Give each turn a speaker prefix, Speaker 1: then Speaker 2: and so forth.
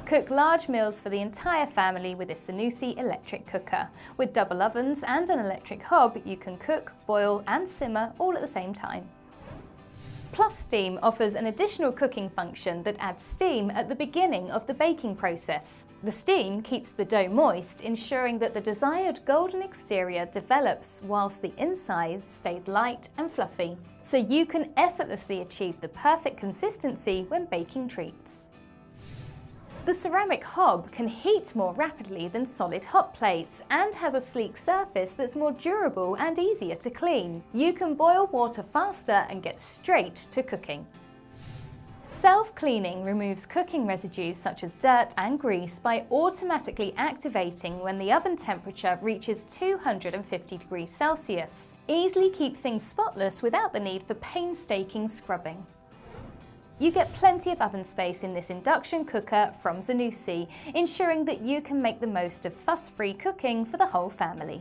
Speaker 1: Cook large meals for the entire family with this Zanussi electric cooker. With double ovens and an electric hob, you can cook, boil and simmer all at the same time. Plus Steam offers an additional cooking function that adds steam at the beginning of the baking process. The steam keeps the dough moist, ensuring that the desired golden exterior develops whilst the inside stays light and fluffy. So you can effortlessly achieve the perfect consistency when baking treats. The ceramic hob can heat more rapidly than solid hot plates and has a sleek surface that's more durable and easier to clean. You can boil water faster and get straight to cooking. Self-cleaning removes cooking residues such as dirt and grease by automatically activating when the oven temperature reaches 250 degrees Celsius. Easily keep things spotless without the need for painstaking scrubbing. You get plenty of oven space in this induction cooker from Zanussi, ensuring that you can make the most of fuss-free cooking for the whole family.